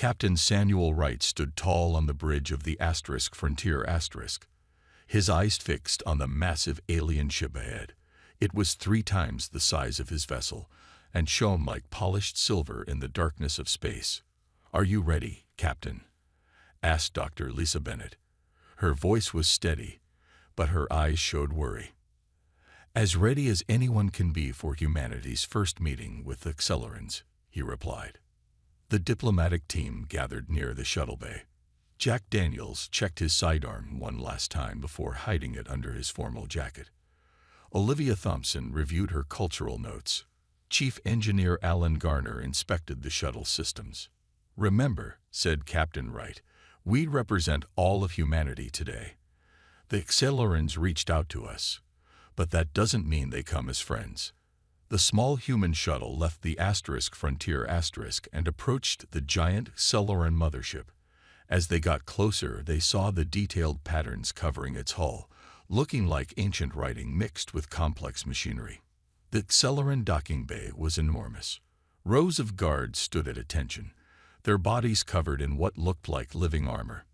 Captain Samuel Wright stood tall on the bridge of the asterisk frontier asterisk, his eyes fixed on the massive alien ship ahead. It was 3 times the size of his vessel and shone like polished silver in the darkness of space. "Are you ready, Captain?" asked Dr. Lisa Bennett. Her voice was steady, but her eyes showed worry. "As ready as anyone can be for humanity's first meeting with the accelerants," he replied. The diplomatic team gathered near the shuttle bay. Jack Daniels checked his sidearm one last time before hiding it under his formal jacket. Olivia Thompson reviewed her cultural notes. Chief Engineer Alan Garner inspected the shuttle systems. "Remember," said Captain Wright, "we represent all of humanity today. The accelerants reached out to us, but that doesn't mean they come as friends." The small human shuttle left the asterisk frontier asterisk and approached the giant Accelerant mothership. As they got closer, they saw the detailed patterns covering its hull, looking like ancient writing mixed with complex machinery. The Accelerant docking bay was enormous. Rows of guards stood at attention, their bodies covered in what looked like living armor.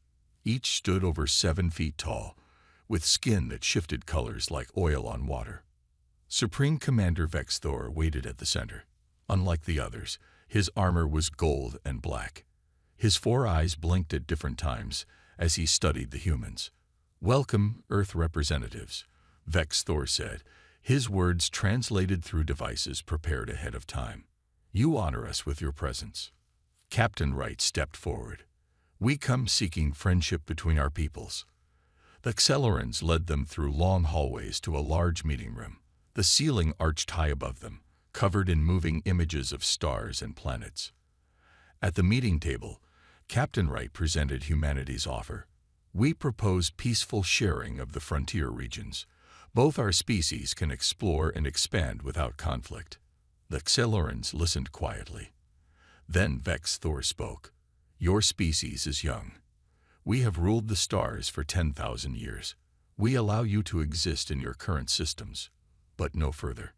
Each stood over 7 feet tall, with skin that shifted colors like oil on water. Supreme Commander Vex Thor waited at the center. Unlike the others, his armor was gold and black. His 4 eyes blinked at different times as he studied the humans. "Welcome, Earth representatives," Vex Thor said, his words translated through devices prepared ahead of time. "You honor us with your presence." Captain Wright stepped forward. "We come seeking friendship between our peoples." The accelerants led them through long hallways to a large meeting room. The ceiling arched high above them, covered in moving images of stars and planets. At the meeting table, Captain Wright presented humanity's offer. "We propose peaceful sharing of the frontier regions. Both our species can explore and expand without conflict." The accelerants listened quietly. Then Vex Thor spoke. "Your species is young. We have ruled the stars for 10,000 years. We allow you to exist in your current systems, but no further."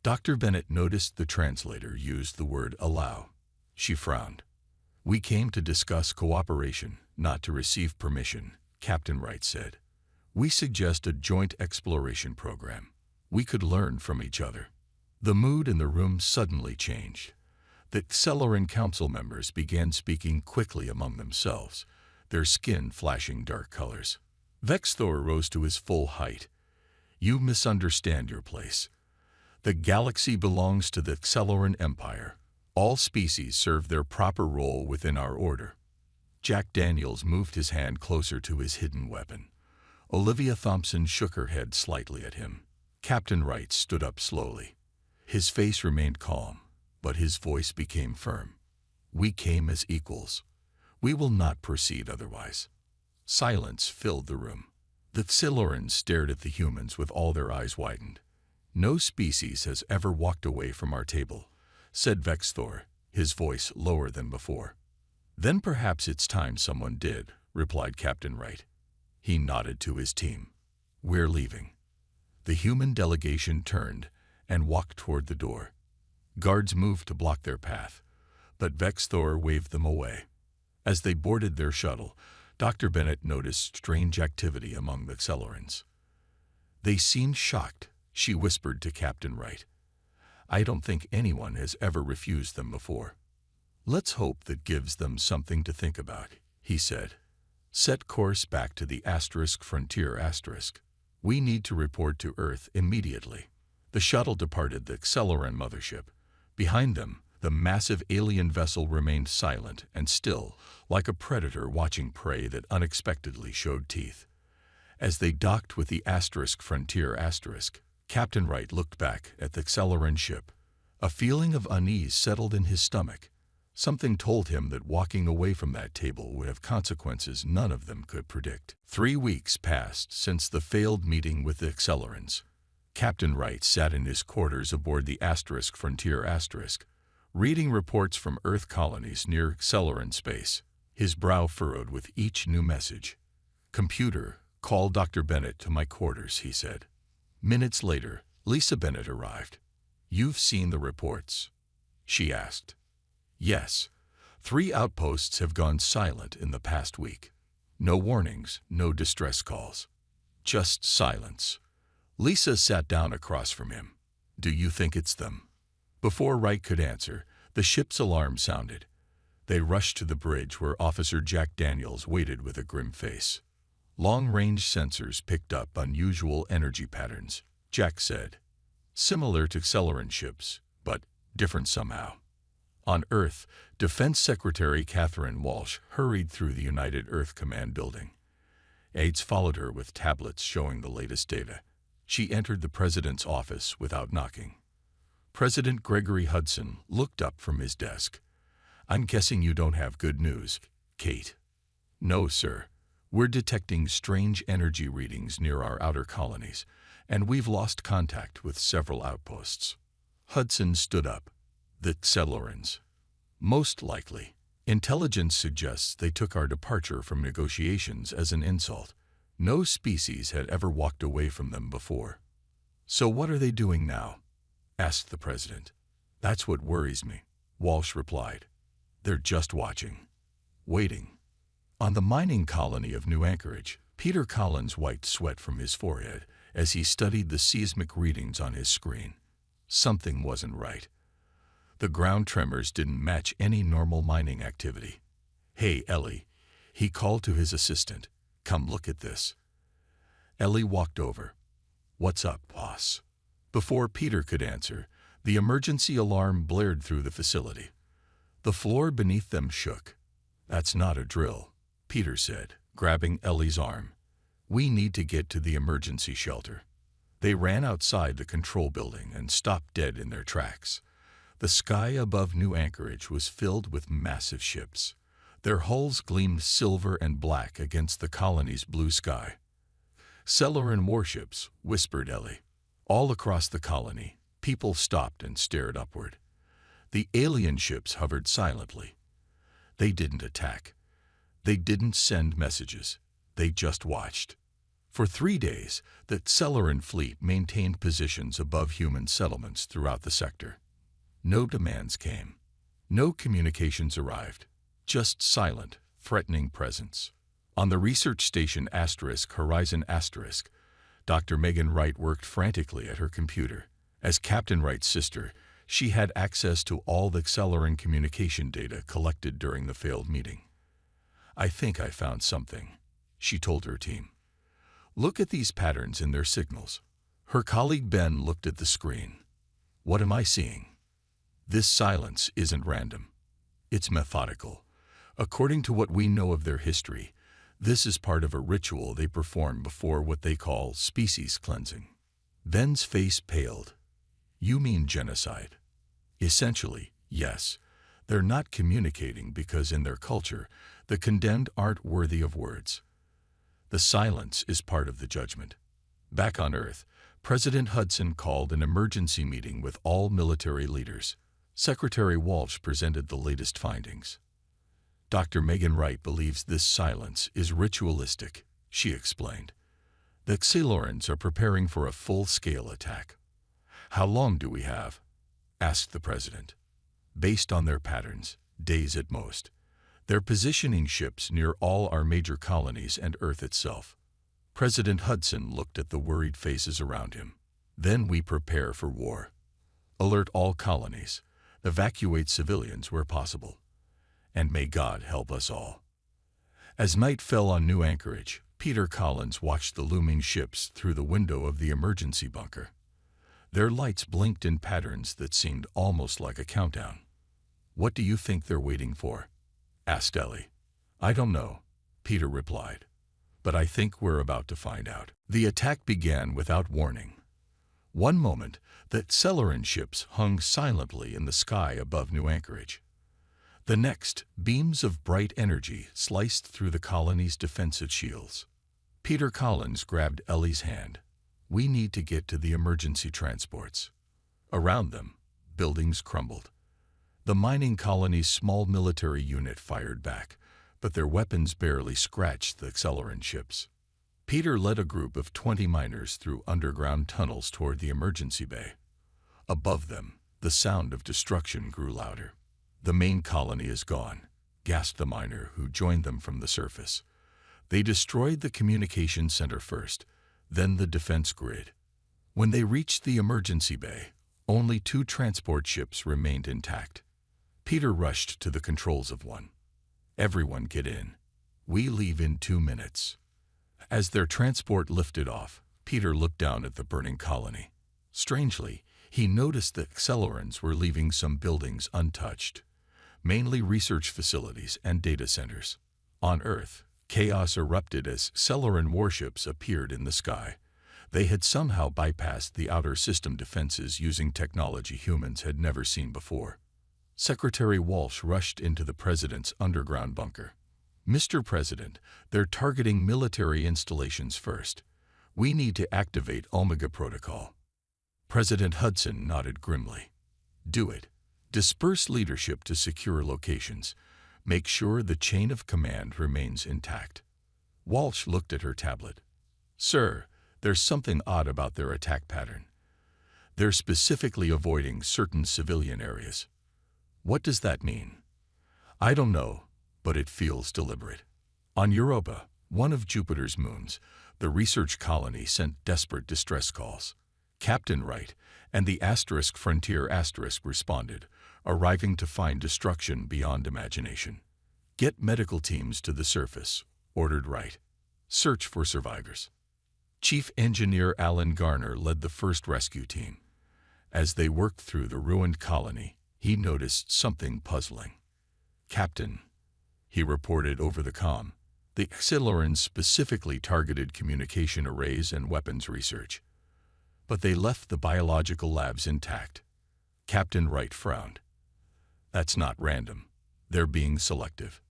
Dr. Bennett noticed the translator used the word allow. She frowned. "We came to discuss cooperation, not to receive permission," Captain Wright said. "We suggest a joint exploration program. We could learn from each other." The mood in the room suddenly changed. The Accelerant Council members began speaking quickly among themselves, their skin flashing dark colors. Vex Thor rose to his full height. "You misunderstand your place. The galaxy belongs to the Accelerant Empire. All species serve their proper role within our order." Jack Daniels moved his hand closer to his hidden weapon. Olivia Thompson shook her head slightly at him. Captain Wright stood up slowly. His face remained calm, but his voice became firm. "We came as equals. We will not proceed otherwise." Silence filled the room. The Accelerants stared at the humans with all their eyes widened. "No species has ever walked away from our table," said Vex Thor, his voice lower than before. "Then perhaps it's time someone did," replied Captain Wright. He nodded to his team. "We're leaving." The human delegation turned and walked toward the door. Guards moved to block their path, but Vex Thor waved them away. As they boarded their shuttle, Dr. Bennett noticed strange activity among the Accelerants. "They seemed shocked," she whispered to Captain Wright. "I don't think anyone has ever refused them before." "Let's hope that gives them something to think about," he said. "Set course back to the asterisk frontier asterisk. We need to report to Earth immediately." The shuttle departed the Accelerant mothership. Behind them, the massive alien vessel remained silent and still, like a predator watching prey that unexpectedly showed teeth. As they docked with the asterisk frontier asterisk, Captain Wright looked back at the Accelerant ship. A feeling of unease settled in his stomach. Something told him that walking away from that table would have consequences none of them could predict. 3 weeks passed since the failed meeting with the Accelerants. Captain Wright sat in his quarters aboard the asterisk frontier asterisk, reading reports from Earth colonies near Accelerant space, his brow furrowed with each new message. "Computer, call Dr. Bennett to my quarters," he said. Minutes later, Lisa Bennett arrived. "You've seen the reports?" she asked. "Yes. 3 outposts have gone silent in the past week. No warnings, no distress calls. Just silence. Lisa sat down across from him. Do you think it's them? Before Wright could answer, the ship's alarm sounded. They rushed to the bridge where Officer Jack Daniels waited with a grim face. Long-range sensors picked up unusual energy patterns, Jack said. Similar to Accelerant ships, but different somehow. On Earth, Defense Secretary Catherine Walsh hurried through the United Earth Command building. Aides followed her with tablets showing the latest data. She entered the president's office without knocking. President Gregory Hudson looked up from his desk. I'm guessing you don't have good news, Kate. No, sir. We're detecting strange energy readings near our outer colonies, and we've lost contact with several outposts. Hudson stood up. The Exhilarants. Most likely. Intelligence suggests they took our departure from negotiations as an insult. No species had ever walked away from them before. So what are they doing now? Asked the president. That's what worries me, Walsh replied. They're just watching. Waiting. On the mining colony of New Anchorage, Peter Collins wiped sweat from his forehead as he studied the seismic readings on his screen. Something wasn't right. The ground tremors didn't match any normal mining activity. Hey, Ellie, he called to his assistant. Come look at this. Ellie walked over. What's up, boss? Before Peter could answer, the emergency alarm blared through the facility. The floor beneath them shook. That's not a drill, Peter said, grabbing Ellie's arm. We need to get to the emergency shelter. They ran outside the control building and stopped dead in their tracks. The sky above New Anchorage was filled with massive ships. Their hulls gleamed silver and black against the colony's blue sky. Accelerant warships, whispered Ellie. All across the colony, people stopped and stared upward. The alien ships hovered silently. They didn't attack. They didn't send messages. They just watched. For 3 days, the Accelerant fleet maintained positions above human settlements throughout the sector. No demands came. No communications arrived. Just silent, threatening presence. On the research station Horizon *, Dr. Megan Wright worked frantically at her computer. As Captain Wright's sister, she had access to all the Accelerant communication data collected during the failed meeting. I think I found something, she told her team. Look at these patterns in their signals. Her colleague Ben looked at the screen. What am I seeing? This silence isn't random. It's methodical. According to what we know of their history, this is part of a ritual they perform before what they call species cleansing. Ben's face paled. You mean genocide? Essentially, yes. They're not communicating because in their culture, the condemned aren't worthy of words. The silence is part of the judgment. Back on Earth, President Hudson called an emergency meeting with all military leaders. Secretary Walsh presented the latest findings. Dr. Megan Wright believes this silence is ritualistic, she explained. The Accelerants are preparing for a full-scale attack. How long do we have? Asked the president. Based on their patterns, days at most. They're positioning ships near all our major colonies and Earth itself. President Hudson looked at the worried faces around him. Then we prepare for war. Alert all colonies. Evacuate civilians where possible. And may God help us all. As night fell on New Anchorage, Peter Collins watched the looming ships through the window of the emergency bunker. Their lights blinked in patterns that seemed almost like a countdown. What do you think they're waiting for? Asked Ellie. I don't know, Peter replied. But I think we're about to find out. The attack began without warning. One moment, the Accelerant ships hung silently in the sky above New Anchorage. The next, beams of bright energy sliced through the colony's defensive shields. Peter Collins grabbed Ellie's hand. We need to get to the emergency transports. Around them, buildings crumbled. The mining colony's small military unit fired back, but their weapons barely scratched the Accelerant ships. Peter led a group of 20 miners through underground tunnels toward the emergency bay. Above them, the sound of destruction grew louder. The main colony is gone, gasped the miner who joined them from the surface. They destroyed the communication center first, then the defense grid. When they reached the emergency bay, only 2 transport ships remained intact. Peter rushed to the controls of one. "Everyone get in. We leave in 2 minutes." As their transport lifted off, Peter looked down at the burning colony. Strangely, he noticed that accelerants were leaving some buildings untouched, mainly research facilities and data centers. On Earth, chaos erupted as accelerant warships appeared in the sky. They had somehow bypassed the outer system defenses using technology humans had never seen before. Secretary Walsh rushed into the president's underground bunker. "Mr. President, they're targeting military installations first. We need to activate Omega Protocol." President Hudson nodded grimly. "Do it. Disperse leadership to secure locations. Make sure the chain of command remains intact." Walsh looked at her tablet. "Sir, there's something odd about their attack pattern. They're specifically avoiding certain civilian areas." "What does that mean?" "I don't know, but it feels deliberate." On Europa, one of Jupiter's moons, the research colony sent desperate distress calls. Captain Wright and the Frontier responded, arriving to find destruction beyond imagination. "Get medical teams to the surface," ordered Wright. "Search for survivors." Chief Engineer Alan Garner led the first rescue team. As they worked through the ruined colony, he noticed something puzzling. "Captain," he reported over the comm, "the exhilarants specifically targeted communication arrays and weapons research. But they left the biological labs intact." Captain Wright frowned. "That's not random. They're being selective."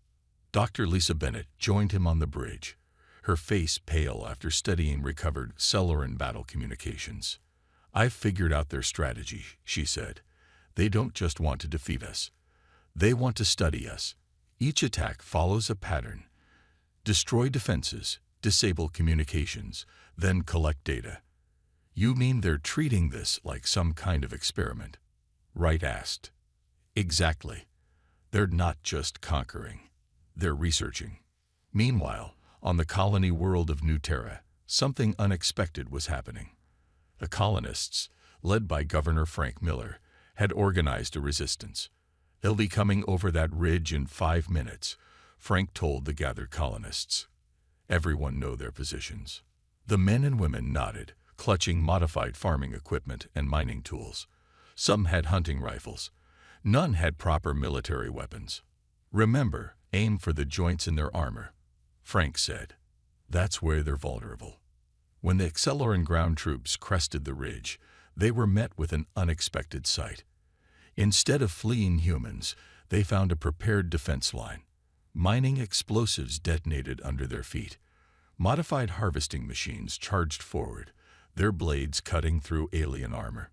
Dr. Lisa Bennett joined him on the bridge, her face pale after studying recovered Cellaran battle communications. "I've figured out their strategy," she said. "They don't just want to defeat us. They want to study us. Each attack follows a pattern. Destroy defenses, disable communications, then collect data." "You mean they're treating this like some kind of experiment?" Wright asked. "Exactly. They're not just conquering. They're researching." Meanwhile, on the colony world of New Terra, something unexpected was happening. The colonists, led by Governor Frank Miller, had organized a resistance. "They'll be coming over that ridge in 5 minutes," Frank told the gathered colonists. "Everyone know their positions." The men and women nodded, clutching modified farming equipment and mining tools. Some had hunting rifles. None had proper military weapons. "Remember, aim for the joints in their armor," Frank said. "That's where they're vulnerable." When the accelerant ground troops crested the ridge, they were met with an unexpected sight. Instead of fleeing humans, they found a prepared defense line. Mining explosives detonated under their feet. Modified harvesting machines charged forward, their blades cutting through alien armor.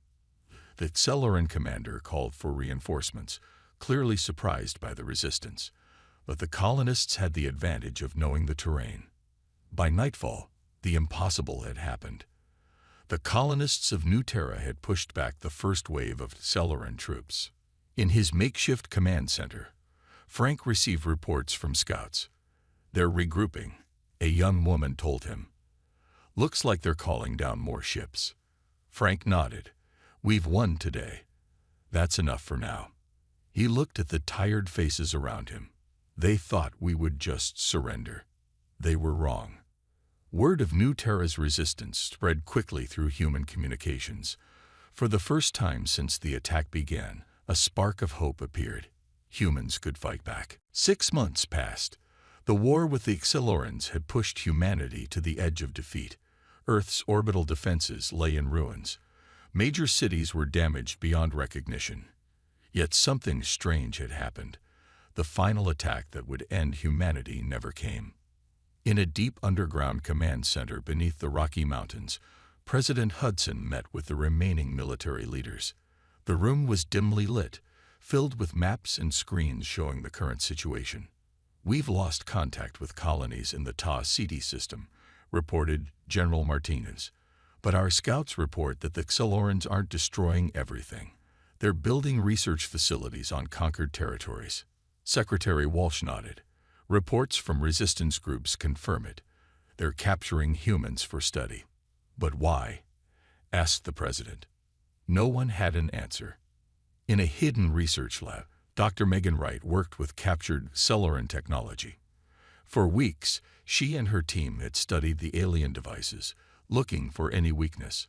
The Accelerant commander called for reinforcements, clearly surprised by the resistance. But the colonists had the advantage of knowing the terrain. By nightfall, the impossible had happened. The colonists of New Terra had pushed back the first wave of Accelerant troops. In his makeshift command center, Frank received reports from scouts. "They're regrouping," a young woman told him. "Looks like they're calling down more ships." Frank nodded. "We've won today. That's enough for now." He looked at the tired faces around him. They thought we would just surrender. They were wrong. Word of New Terra's resistance spread quickly through human communications. For the first time since the attack began, a spark of hope appeared. Humans could fight back. 6 months passed. The war with the Accelerants had pushed humanity to the edge of defeat. Earth's orbital defenses lay in ruins. Major cities were damaged beyond recognition. Yet something strange had happened. The final attack that would end humanity never came. In a deep underground command center beneath the Rocky Mountains, President Hudson met with the remaining military leaders. The room was dimly lit, filled with maps and screens showing the current situation. "We've lost contact with colonies in the TO system," reported General Martinez. "But our scouts report that the Accelerants aren't destroying everything. They're building research facilities on conquered territories." Secretary Walsh nodded. Reports from resistance groups confirm it. They're capturing humans for study. But why? Asked the president. No one had an answer. In a hidden research lab, Dr. Megan Wright worked with captured exhilarating technology. For weeks, she and her team had studied the alien devices, looking for any weakness.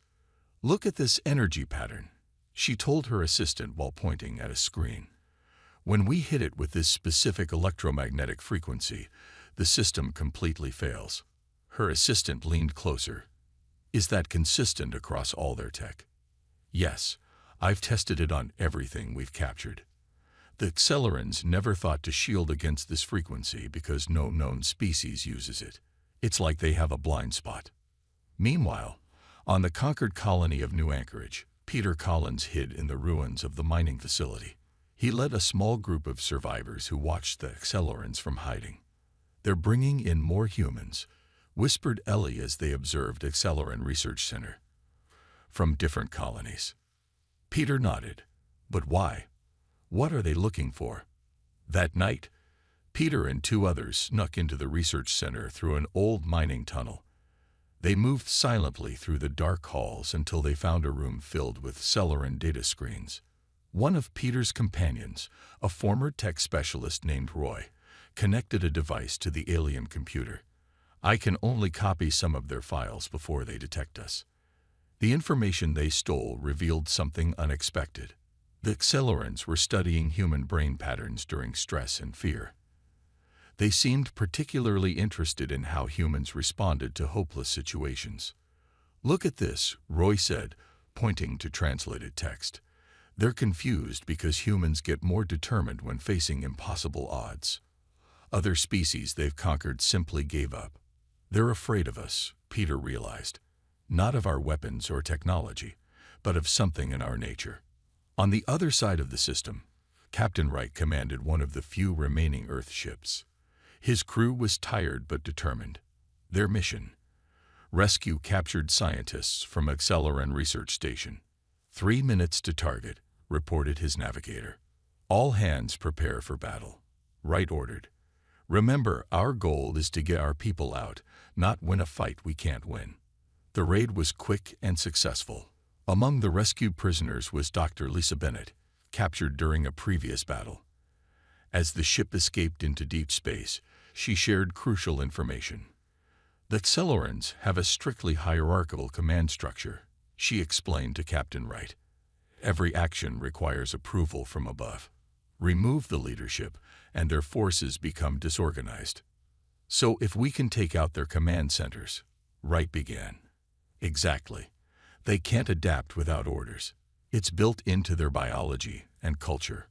Look at this energy pattern, she told her assistant while pointing at a screen. When we hit it with this specific electromagnetic frequency, the system completely fails. Her assistant leaned closer. Is that consistent across all their tech? Yes, I've tested it on everything we've captured. The exhilarants never thought to shield against this frequency because no known species uses it. It's like they have a blind spot. Meanwhile, on the conquered colony of New Anchorage, Peter Collins hid in the ruins of the mining facility. He led a small group of survivors who watched the exhilarants from hiding. They're bringing in more humans, whispered Ellie as they observed Exhilarant Research Center. From different colonies. Peter nodded. But why? What are they looking for? That night, Peter and two others snuck into the research center through an old mining tunnel. They moved silently through the dark halls until they found a room filled with Exhilarant data screens. One of Peter's companions, a former tech specialist named Roy, connected a device to the alien computer. I can only copy some of their files before they detect us. The information they stole revealed something unexpected. The exhilarants were studying human brain patterns during stress and fear. They seemed particularly interested in how humans responded to hopeless situations. Look at this, Roy said, pointing to translated text. They're confused because humans get more determined when facing impossible odds. Other species they've conquered simply gave up. They're afraid of us, Peter realized. Not of our weapons or technology, but of something in our nature. On the other side of the system, Captain Wright commanded one of the few remaining Earth ships. His crew was tired but determined. Their mission: rescue captured scientists from Exhilarant Research Station. 3 minutes to target, reported his navigator. All hands prepare for battle. Wright ordered. Remember, our goal is to get our people out, not win a fight we can't win. The raid was quick and successful. Among the rescued prisoners was Dr. Lisa Bennett, captured during a previous battle. As the ship escaped into deep space, she shared crucial information. The Exhilarants have a strictly hierarchical command structure, she explained to Captain Wright. Every action requires approval from above. Remove the leadership, and their forces become disorganized. So if we can take out their command centers, Wright began. Exactly. They can't adapt without orders. It's built into their biology and culture.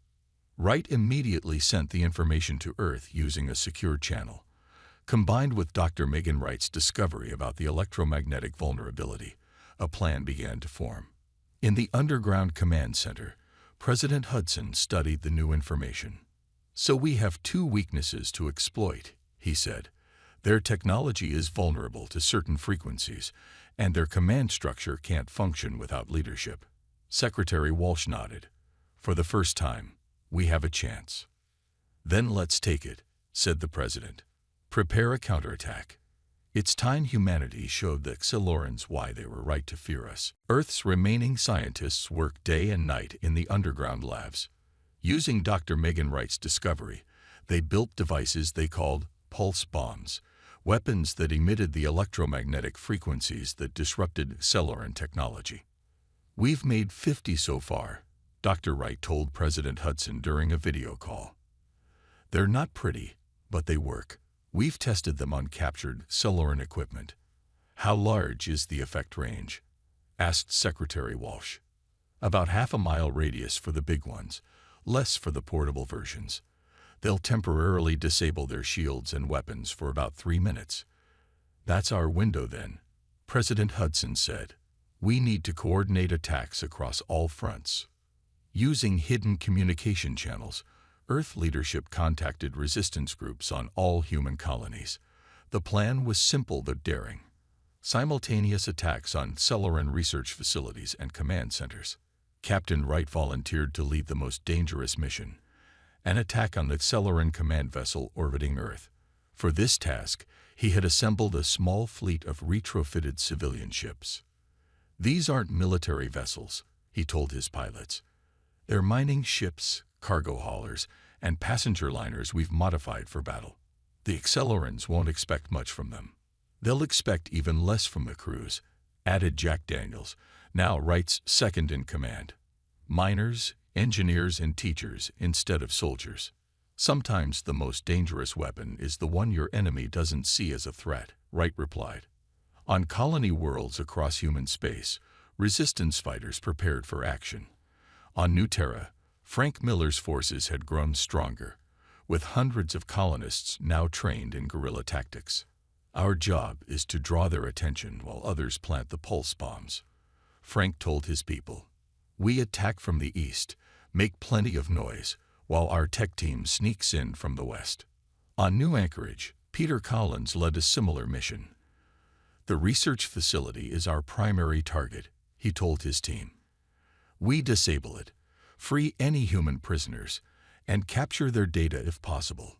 Wright immediately sent the information to Earth using a secure channel. Combined with Dr. Megan Wright's discovery about the electromagnetic vulnerability, a plan began to form. In the underground command center, President Hudson studied the new information. So we have two weaknesses to exploit, he said. Their technology is vulnerable to certain frequencies, and their command structure can't function without leadership. Secretary Walsh nodded. For the first time, we have a chance. Then let's take it, said the president. Prepare a counterattack. It's time humanity showed the Exhilarants why they were right to fear us. Earth's remaining scientists work day and night in the underground labs. Using Dr. Megan Wright's discovery, they built devices they called pulse bombs, weapons that emitted the electromagnetic frequencies that disrupted Exhilarant technology. We've made 50 so far, Dr. Wright told President Hudson during a video call. They're not pretty, but they work. We've tested them on captured Exhilarant equipment. How large is the effect range? Asked Secretary Walsh. About half-a-mile radius for the big ones, less for the portable versions. They'll temporarily disable their shields and weapons for about 3 minutes. That's our window then, President Hudson said. We need to coordinate attacks across all fronts. Using hidden communication channels, Earth leadership contacted resistance groups on all human colonies. The plan was simple but daring. Simultaneous attacks on Exhilarant research facilities and command centers. Captain Wright volunteered to lead the most dangerous mission. an attack on the Exhilarating command vessel orbiting Earth. For this task, he had assembled a small fleet of retrofitted civilian ships. "These aren't military vessels," he told his pilots. "They're mining ships, cargo haulers, and passenger liners we've modified for battle. The Exhilarans won't expect much from them. They'll expect even less from the crews," added Jack Daniels, now Wright's second-in-command. "Miners, engineers, and teachers instead of soldiers. Sometimes the most dangerous weapon is the one your enemy doesn't see as a threat," Wright replied. On colony worlds across human space, resistance fighters prepared for action. On New Terra, Frank Miller's forces had grown stronger, with hundreds of colonists now trained in guerrilla tactics. "Our job is to draw their attention while others plant the pulse bombs," Frank told his people. "We attack from the east, make plenty of noise, while our tech team sneaks in from the west." On New Anchorage, Peter Collins led a similar mission. "The research facility is our primary target," he told his team. "We disable it, free any human prisoners, and capture their data if possible."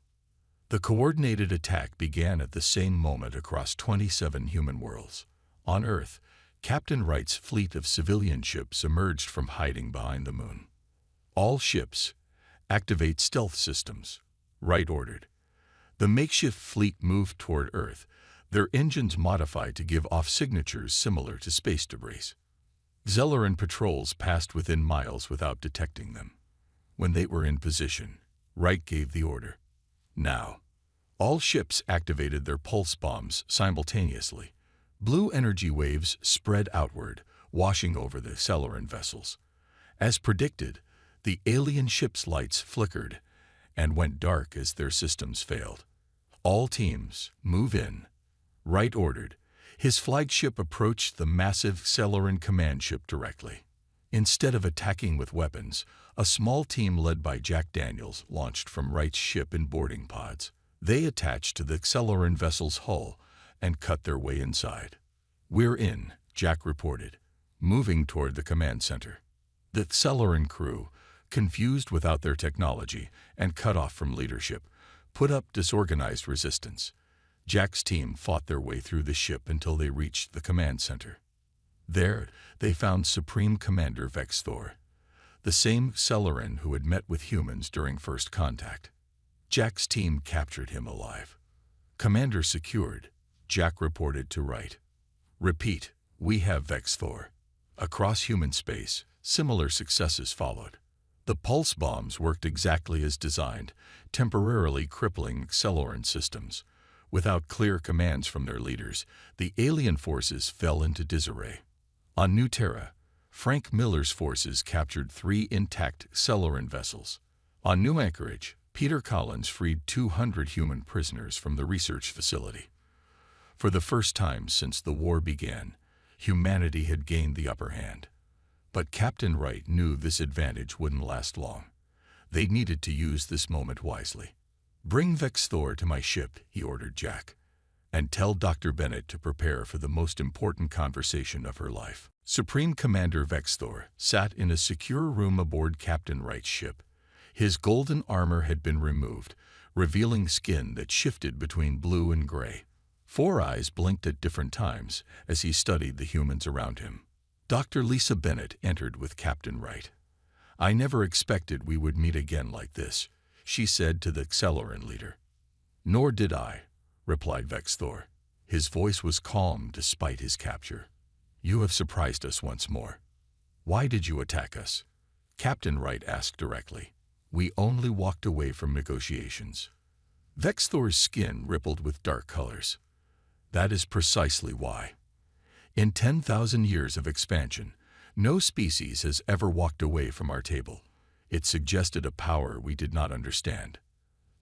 The coordinated attack began at the same moment across 27 human worlds. On Earth, Captain Wright's fleet of civilian ships emerged from hiding behind the moon. "All ships, activate stealth systems," Wright ordered. The makeshift fleet moved toward Earth, their engines modified to give off signatures similar to space debris. Exhilarating patrols passed within miles without detecting them. When they were in position, Wright gave the order. "Now." All ships activated their pulse bombs simultaneously. Blue energy waves spread outward, washing over the Exhilarating vessels. As predicted, the alien ships' lights flickered and went dark as their systems failed. "All teams, move in," Wright ordered. His flagship approached the massive Exhilarating command ship directly. Instead of attacking with weapons, a small team led by Jack Daniels launched from Wright's ship in boarding pods. They attached to the Exhilarating vessel's hull and cut their way inside. "We're in," Jack reported, moving toward the command center. The Exhilarating crew, confused without their technology and cut off from leadership, put up disorganized resistance. Jack's team fought their way through the ship until they reached the command center. There, they found Supreme Commander Vexthor, the same Exhilarating who had met with humans during first contact. Jack's team captured him alive. "Commander secured," Jack reported to Wright. "Repeat, we have Vexthor." Across human space, similar successes followed. The pulse bombs worked exactly as designed, temporarily crippling Exhilarating systems. Without clear commands from their leaders, the alien forces fell into disarray. On New Terra, Frank Miller's forces captured 3 intact Exhilarating vessels. On New Anchorage, Peter Collins freed 200 human prisoners from the research facility. For the first time since the war began, humanity had gained the upper hand. But Captain Wright knew this advantage wouldn't last long. They needed to use this moment wisely. "Bring Vexthor to my ship," he ordered Jack, "and tell Dr. Bennett to prepare for the most important conversation of her life." Supreme Commander Vexthor sat in a secure room aboard Captain Wright's ship. His golden armor had been removed, revealing skin that shifted between blue and gray. 4 eyes blinked at different times as he studied the humans around him. Dr. Lisa Bennett entered with Captain Wright. "I never expected we would meet again like this," she said to the Exhilarating leader. "Nor did I," replied Vexthor. His voice was calm despite his capture. "You have surprised us once more." "Why did you attack us?" Captain Wright asked directly. "We only walked away from negotiations." Vexthor's skin rippled with dark colors. "That is precisely why. In 10,000 years of expansion, no species has ever walked away from our table. It suggested a power we did not understand."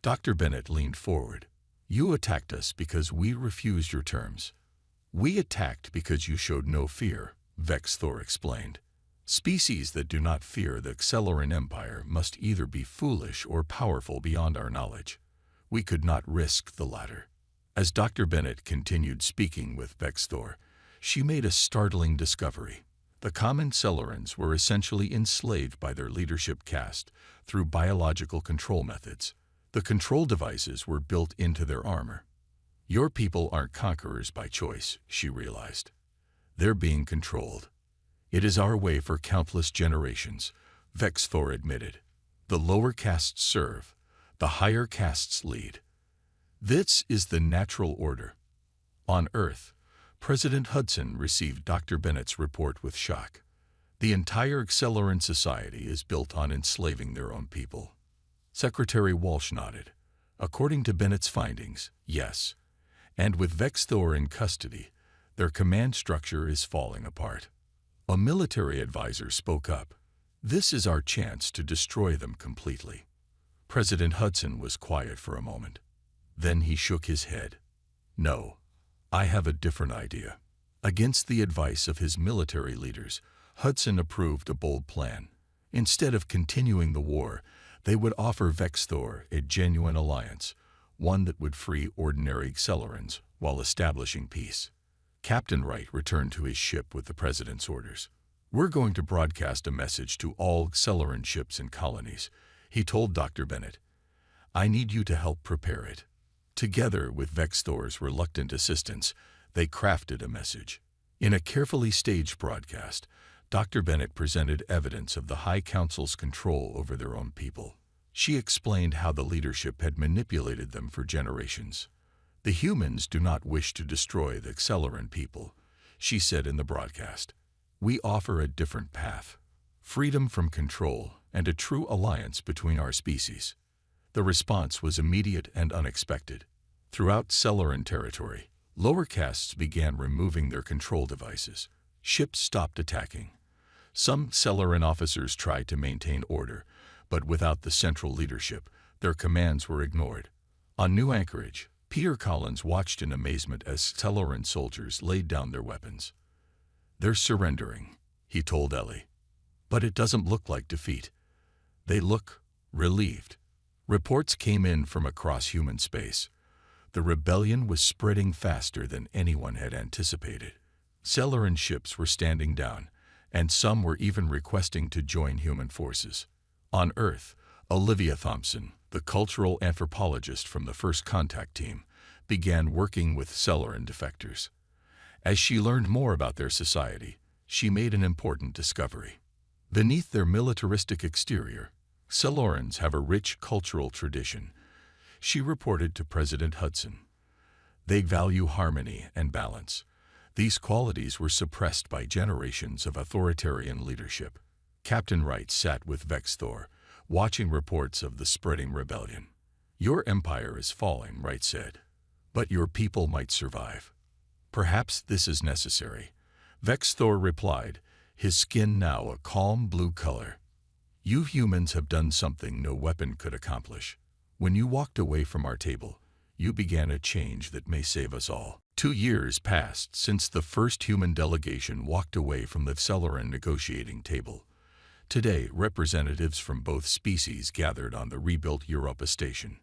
Dr. Bennett leaned forward. "You attacked us because we refused your terms." "We attacked because you showed no fear," Vexthor explained. "Species that do not fear the Exhilarating Empire must either be foolish or powerful beyond our knowledge. We could not risk the latter." As Dr. Bennett continued speaking with Vexthor, she made a startling discovery. The common Cellarans were essentially enslaved by their leadership caste through biological control methods. The control devices were built into their armor. Your people aren't conquerors by choice, she realized. They're being controlled. It is our way for countless generations, Vexthor admitted. The lower castes serve, the higher castes lead. This is the natural order. On Earth, President Hudson received Dr. Bennett's report with shock. The entire Exhilarating society is built on enslaving their own people. Secretary Walsh nodded. According to Bennett's findings, yes. And with Vexthor in custody, their command structure is falling apart. A military advisor spoke up. This is our chance to destroy them completely. President Hudson was quiet for a moment. Then he shook his head. No, I have a different idea. Against the advice of his military leaders, Hudson approved a bold plan. Instead of continuing the war, they would offer Vexthor a genuine alliance, one that would free ordinary Exhilarans while establishing peace. Captain Wright returned to his ship with the president's orders. We're going to broadcast a message to all Exhilaran ships and colonies, he told Dr. Bennett. I need you to help prepare it. Together with Vexthor's reluctant assistance, they crafted a message. In a carefully staged broadcast, Dr. Bennett presented evidence of the High Council's control over their own people. She explained how the leadership had manipulated them for generations. The humans do not wish to destroy the Exhilaran people, she said in the broadcast. We offer a different path, freedom from control and a true alliance between our species. The response was immediate and unexpected. Throughout Exhilaran territory, lower castes began removing their control devices. Ships stopped attacking. Some Exhilaran officers tried to maintain order, but without the central leadership, their commands were ignored. On New Anchorage, Peter Collins watched in amazement as Exhilaran soldiers laid down their weapons. They're surrendering, he told Ellie. But it doesn't look like defeat. They look relieved. Reports came in from across human space. The rebellion was spreading faster than anyone had anticipated. Exhilaran ships were standing down, and some were even requesting to join human forces. On Earth, Olivia Thompson, the cultural anthropologist from the First Contact team, began working with Exhilaran defectors. As she learned more about their society, she made an important discovery. Beneath their militaristic exterior, Exhilarans have a rich cultural tradition, she reported to President Hudson. They value harmony and balance. These qualities were suppressed by generations of authoritarian leadership. Captain Wright sat with Vexthor, watching reports of the spreading rebellion. Your empire is falling, Wright said, but your people might survive. Perhaps this is necessary. Vexthor replied, his skin now a calm blue color. You humans have done something no weapon could accomplish. When you walked away from our table, you began a change that may save us all. 2 years passed since the first human delegation walked away from the Exhilaran negotiating table. Today, representatives from both species gathered on the rebuilt Europa station.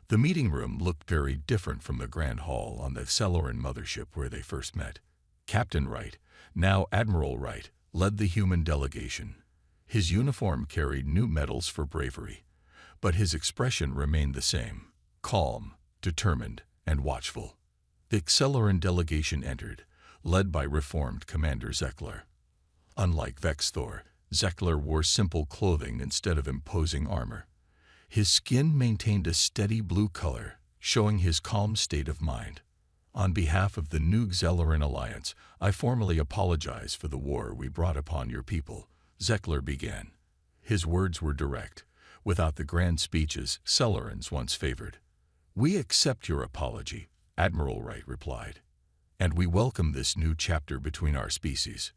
The meeting room looked very different from the grand hall on the Exhilaran mothership where they first met. Captain Wright, now Admiral Wright, led the human delegation. His uniform carried new medals for bravery, but his expression remained the same, calm, determined, and watchful. The Exhilaran delegation entered, led by reformed Commander Zekler. Unlike Vexthor, Zekler wore simple clothing instead of imposing armor. His skin maintained a steady blue color, showing his calm state of mind. On behalf of the new Exhilaran alliance, I formally apologize for the war we brought upon your people, Zekler began. His words were direct, without the grand speeches Exhilarans once favored. We accept your apology, Admiral Wright replied, and we welcome this new chapter between our species.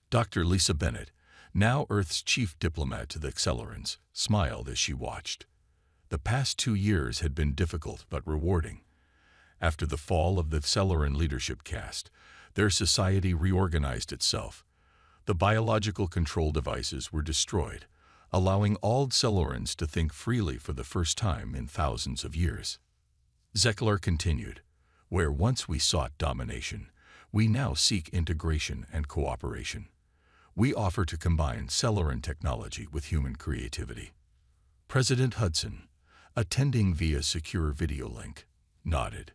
Dr. Lisa Bennett, now Earth's chief diplomat to the Exhilarans, smiled as she watched. The past 2 years had been difficult but rewarding. After the fall of the Exhilaran leadership caste, their society reorganized itself. The biological control devices were destroyed, allowing all Exhilarans to think freely for the first time in thousands of years. Zekler continued, where once we sought domination, we now seek integration and cooperation. We offer to combine Celeran technology with human creativity. President Hudson, attending via secure video link, nodded.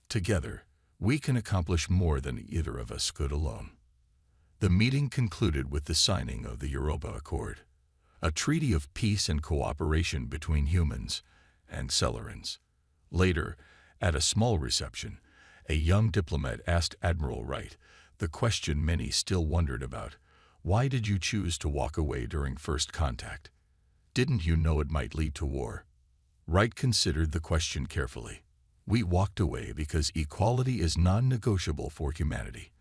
Together, we can accomplish more than either of us could alone. The meeting concluded with the signing of the Europa Accord, a treaty of peace and cooperation between humans and Celerans. Later, at a small reception, a young diplomat asked Admiral Wright the question many still wondered about: why did you choose to walk away during first contact? Didn't you know it might lead to war? Wright considered the question carefully. We walked away because equality is non-negotiable for humanity.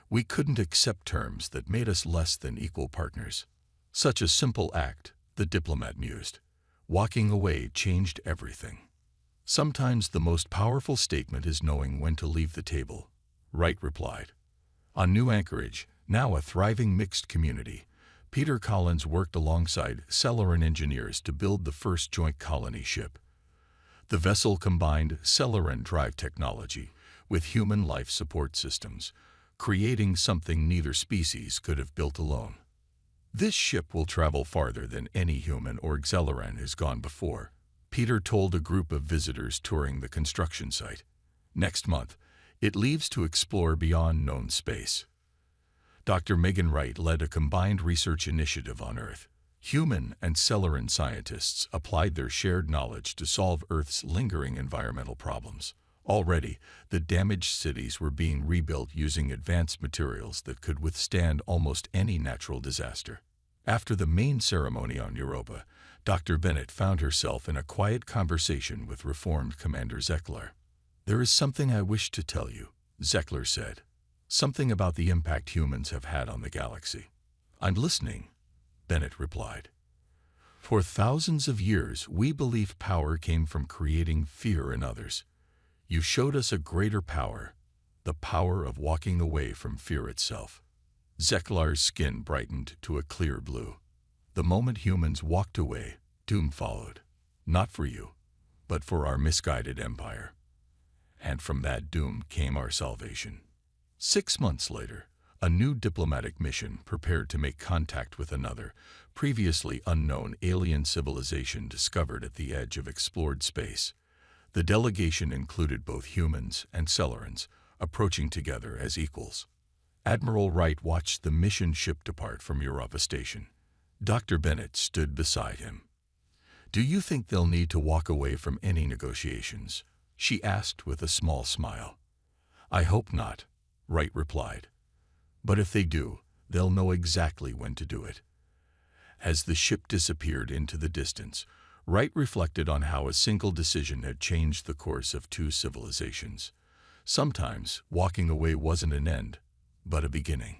We couldn't accept terms that made us less than equal partners. Such a simple act, the diplomat mused. Walking away changed everything. Sometimes the most powerful statement is knowing when to leave the table, Wright replied. On New Anchorage, now a thriving mixed community, Peter Collins worked alongside Celeran engineers to build the first joint colony ship. The vessel combined Celeran drive technology with human life support systems, creating something neither species could have built alone. This ship will travel farther than any human or Exhilarating has gone before, Peter told a group of visitors touring the construction site. Next month, it leaves to explore beyond known space. Dr. Megan Wright led a combined research initiative on Earth. Human and Celeran scientists applied their shared knowledge to solve Earth's lingering environmental problems. Already, the damaged cities were being rebuilt using advanced materials that could withstand almost any natural disaster. After the main ceremony on Europa, Dr. Bennett found herself in a quiet conversation with reformed Commander Zeklar. "There is something I wish to tell you," Zeklar said. "Something about the impact humans have had on the galaxy." "I'm listening," Bennett replied. "For thousands of years, we believed power came from creating fear in others. You showed us a greater power, the power of walking away from fear itself." Zeklar's skin brightened to a clear blue. "The moment humans walked away, doom followed. Not for you, but for our misguided empire. And from that doom came our salvation." 6 months later, a new diplomatic mission prepared to make contact with another, previously unknown alien civilization discovered at the edge of explored space. The delegation included both humans and Celerans, approaching together as equals. Admiral Wright watched the mission ship depart from Europa Station. Dr. Bennett stood beside him. "Do you think they'll need to walk away from any negotiations?" she asked with a small smile. "I hope not," Wright replied. "But if they do, they'll know exactly when to do it." As the ship disappeared into the distance, Wright reflected on how a single decision had changed the course of two civilizations. Sometimes walking away wasn't an end, but a beginning.